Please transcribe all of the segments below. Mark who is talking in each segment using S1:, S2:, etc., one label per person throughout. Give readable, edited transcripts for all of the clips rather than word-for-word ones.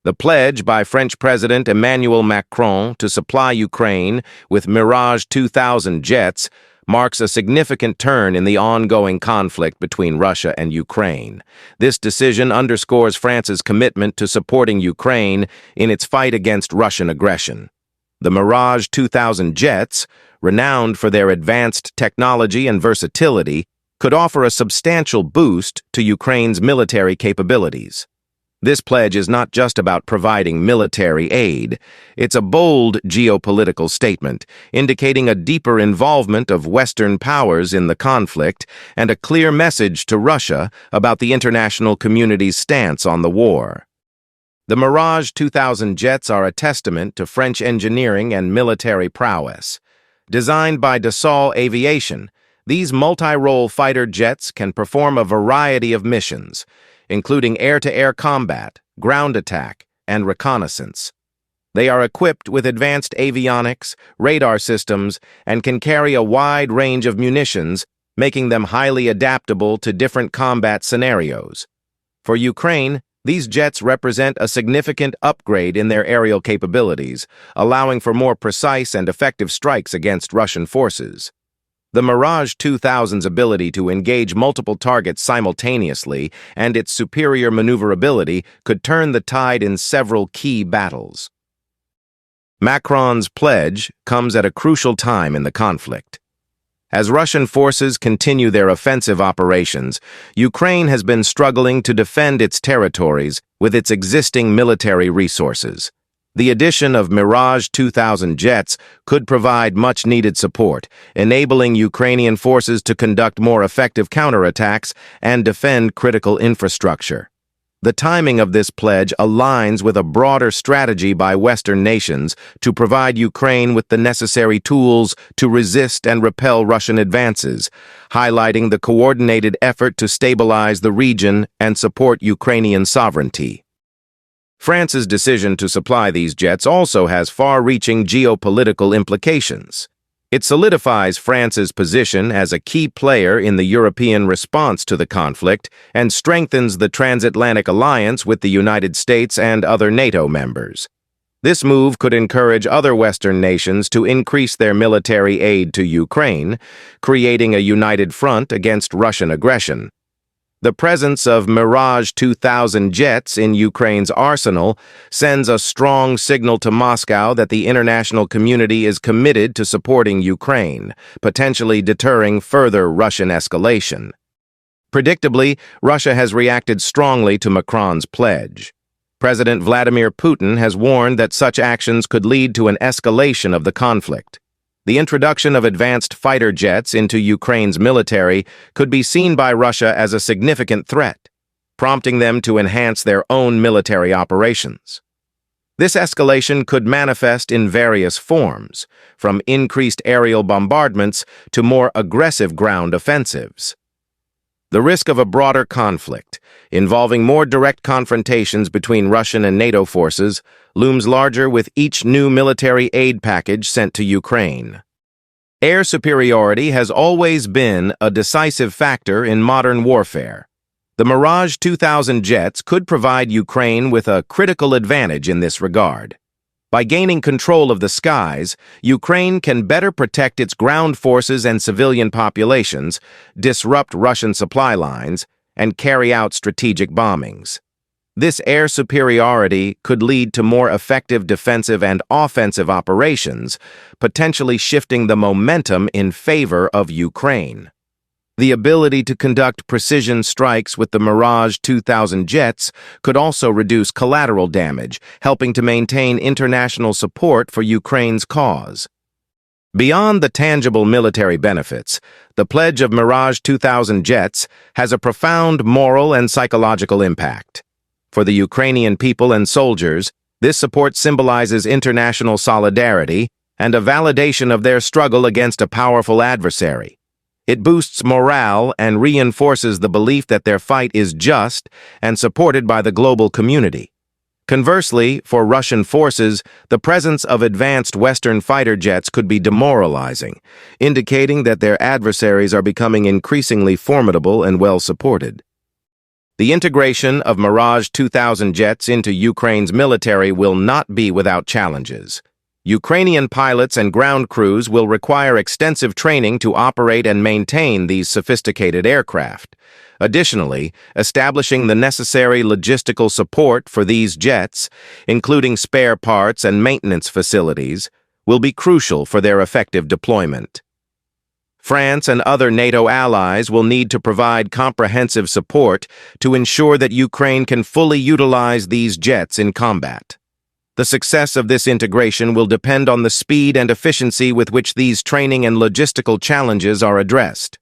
S1: The pledge by French President Emmanuel Macron to supply Ukraine with Mirage-2000 jets marks a significant turn in the ongoing conflict between Russia and Ukraine. This decision underscores France's commitment to supporting Ukraine in its fight against Russian aggression. The Mirage-2000 jets, renowned for their advanced technology and versatility, could offer a substantial boost to Ukraine's military capabilities. This pledge is not just about providing military aid. It's a bold geopolitical statement, indicating a deeper involvement of Western powers in the conflict and a clear message to Russia about the international community's stance on the war. The Mirage-2000 jets are a testament to French engineering and military prowess. Designed by Dassault Aviation, these multi-role fighter jets can perform a variety of missions, including air-to-air combat, ground attack, and reconnaissance. They are equipped with advanced avionics, radar systems, and can carry a wide range of munitions, making them highly adaptable to different combat scenarios. For Ukraine, these jets represent a significant upgrade in their aerial capabilities, allowing for more precise and effective strikes against Russian forces. The Mirage-2000's ability to engage multiple targets simultaneously and its superior maneuverability could turn the tide in several key battles. Macron's pledge comes at a crucial time in the conflict. As Russian forces continue their offensive operations, Ukraine has been struggling to defend its territories with its existing military resources. The addition of Mirage-2000 jets could provide much-needed support, enabling Ukrainian forces to conduct more effective counterattacks and defend critical infrastructure. The timing of this pledge aligns with a broader strategy by Western nations to provide Ukraine with the necessary tools to resist and repel Russian advances, highlighting the coordinated effort to stabilize the region and support Ukrainian sovereignty. France's decision to supply these jets also has far-reaching geopolitical implications. It solidifies France's position as a key player in the European response to the conflict and strengthens the transatlantic alliance with the United States and other NATO members. This move could encourage other Western nations to increase their military aid to Ukraine, creating a united front against Russian aggression. The presence of Mirage-2000 jets in Ukraine's arsenal sends a strong signal to Moscow that the international community is committed to supporting Ukraine, potentially deterring further Russian escalation. Predictably, Russia has reacted strongly to Macron's pledge. President Vladimir Putin has warned that such actions could lead to an escalation of the conflict. The introduction of advanced fighter jets into Ukraine's military could be seen by Russia as a significant threat, prompting them to enhance their own military operations. This escalation could manifest in various forms, from increased aerial bombardments to more aggressive ground offensives. The risk of a broader conflict, involving more direct confrontations between Russian and NATO forces, looms larger with each new military aid package sent to Ukraine. Air superiority has always been a decisive factor in modern warfare. The Mirage-2000 jets could provide Ukraine with a critical advantage in this regard. By gaining control of the skies, Ukraine can better protect its ground forces and civilian populations, disrupt Russian supply lines, and carry out strategic bombings. This air superiority could lead to more effective defensive and offensive operations, potentially shifting the momentum in favor of Ukraine. The ability to conduct precision strikes with the Mirage-2000 jets could also reduce collateral damage, helping to maintain international support for Ukraine's cause. Beyond the tangible military benefits, the pledge of Mirage-2000 jets has a profound moral and psychological impact. For the Ukrainian people and soldiers, this support symbolizes international solidarity and a validation of their struggle against a powerful adversary. It boosts morale and reinforces the belief that their fight is just and supported by the global community. Conversely, for Russian forces, the presence of advanced Western fighter jets could be demoralizing, indicating that their adversaries are becoming increasingly formidable and well-supported. The integration of Mirage-2000 jets into Ukraine's military will not be without challenges. Ukrainian pilots and ground crews will require extensive training to operate and maintain these sophisticated aircraft. Additionally, establishing the necessary logistical support for these jets, including spare parts and maintenance facilities, will be crucial for their effective deployment. France and other NATO allies will need to provide comprehensive support to ensure that Ukraine can fully utilize these jets in combat. The success of this integration will depend on the speed and efficiency with which these training and logistical challenges are addressed.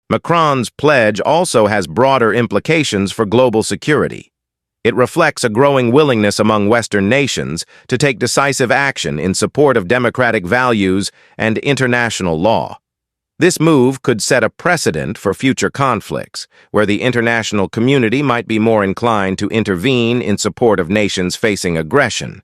S1: Macron's pledge also has broader implications for global security. It reflects a growing willingness among Western nations to take decisive action in support of democratic values and international law. This move could set a precedent for future conflicts, where the international community might be more inclined to intervene in support of nations facing aggression.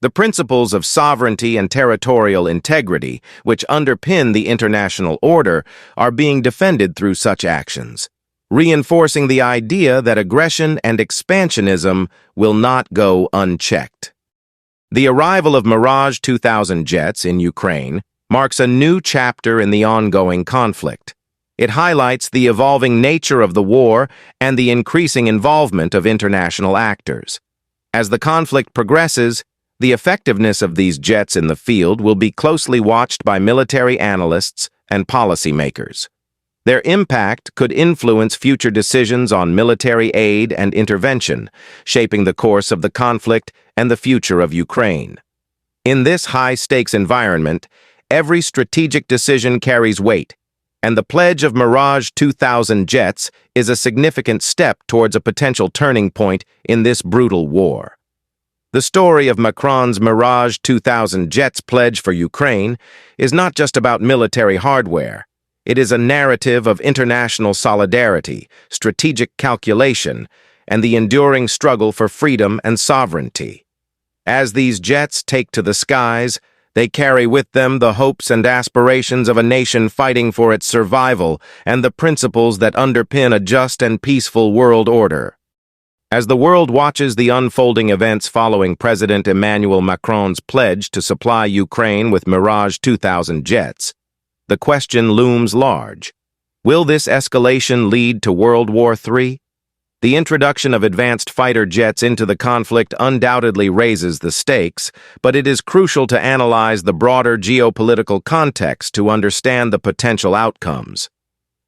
S1: The principles of sovereignty and territorial integrity, which underpin the international order, are being defended through such actions, reinforcing the idea that aggression and expansionism will not go unchecked. The arrival of Mirage-2000 jets in Ukraine marks a new chapter in the ongoing conflict. It highlights the evolving nature of the war and the increasing involvement of international actors. As the conflict progresses, the effectiveness of these jets in the field will be closely watched by military analysts and policymakers. Their impact could influence future decisions on military aid and intervention, shaping the course of the conflict and the future of Ukraine. In this high-stakes environment, every strategic decision carries weight, and the pledge of Mirage-2000 jets is a significant step towards a potential turning point in this brutal war. The story of Macron's Mirage-2000 jets pledge for Ukraine is not just about military hardware. It is a narrative of international solidarity, strategic calculation, and the enduring struggle for freedom and sovereignty. As these jets take to the skies, they carry with them the hopes and aspirations of a nation fighting for its survival and the principles that underpin a just and peaceful world order. As the world watches the unfolding events following President Emmanuel Macron's pledge to supply Ukraine with Mirage-2000 jets, the question looms large. Will this escalation lead to World War III? The introduction of advanced fighter jets into the conflict undoubtedly raises the stakes, but it is crucial to analyze the broader geopolitical context to understand the potential outcomes.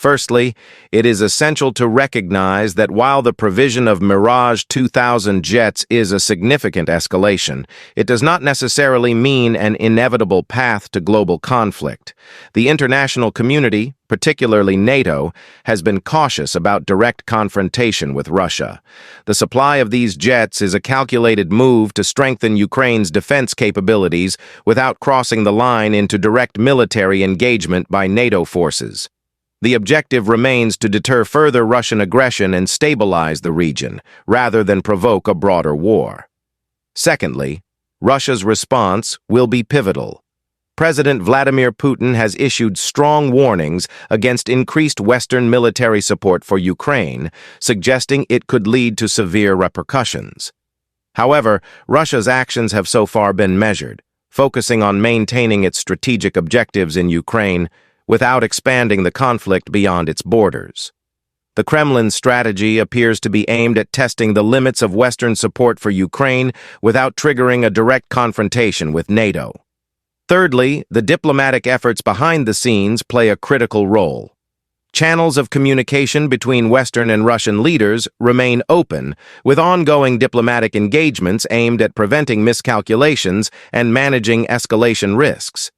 S1: Firstly, it is essential to recognize that while the provision of Mirage-2000 jets is a significant escalation, it does not necessarily mean an inevitable path to global conflict. The international community, particularly NATO, has been cautious about direct confrontation with Russia. The supply of these jets is a calculated move to strengthen Ukraine's defense capabilities without crossing the line into direct military engagement by NATO forces. The objective remains to deter further Russian aggression and stabilize the region, rather than provoke a broader war. Secondly, Russia's response will be pivotal. President Vladimir Putin has issued strong warnings against increased Western military support for Ukraine, suggesting it could lead to severe repercussions. However, Russia's actions have so far been measured, focusing on maintaining its strategic objectives in Ukraine without expanding the conflict beyond its borders. The Kremlin's strategy appears to be aimed at testing the limits of Western support for Ukraine without triggering a direct confrontation with NATO. Thirdly, the diplomatic efforts behind the scenes play a critical role. Channels of communication between Western and Russian leaders remain open, with ongoing diplomatic engagements aimed at preventing miscalculations and managing escalation risks.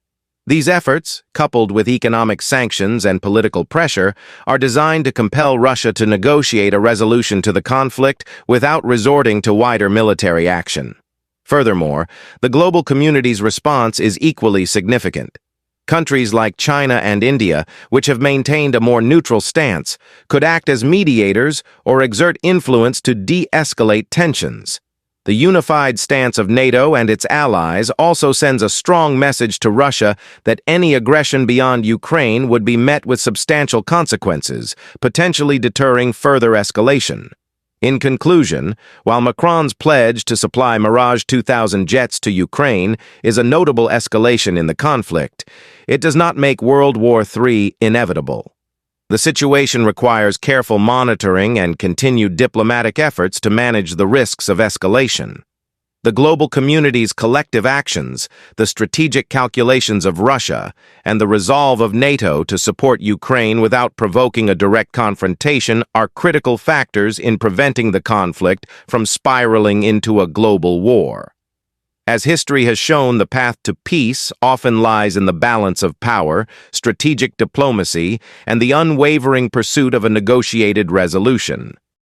S1: These efforts, coupled with economic sanctions and political pressure, are designed to compel Russia to negotiate a resolution to the conflict without resorting to wider military action. Furthermore, the global community's response is equally significant. Countries like China and India, which have maintained a more neutral stance, could act as mediators or exert influence to de-escalate tensions. The unified stance of NATO and its allies also sends a strong message to Russia that any aggression beyond Ukraine would be met with substantial consequences, potentially deterring further escalation. In conclusion, while Macron's pledge to supply Mirage-2000 jets to Ukraine is a notable escalation in the conflict, it does not make World War III inevitable. The situation requires careful monitoring and continued diplomatic efforts to manage the risks of escalation. The global community's collective actions, the strategic calculations of Russia, and the resolve of NATO to support Ukraine without provoking a direct confrontation are critical factors in preventing the conflict from spiraling into a global war. As history has shown, the path to peace often lies in the balance of power, strategic diplomacy, and the unwavering pursuit of a negotiated resolution.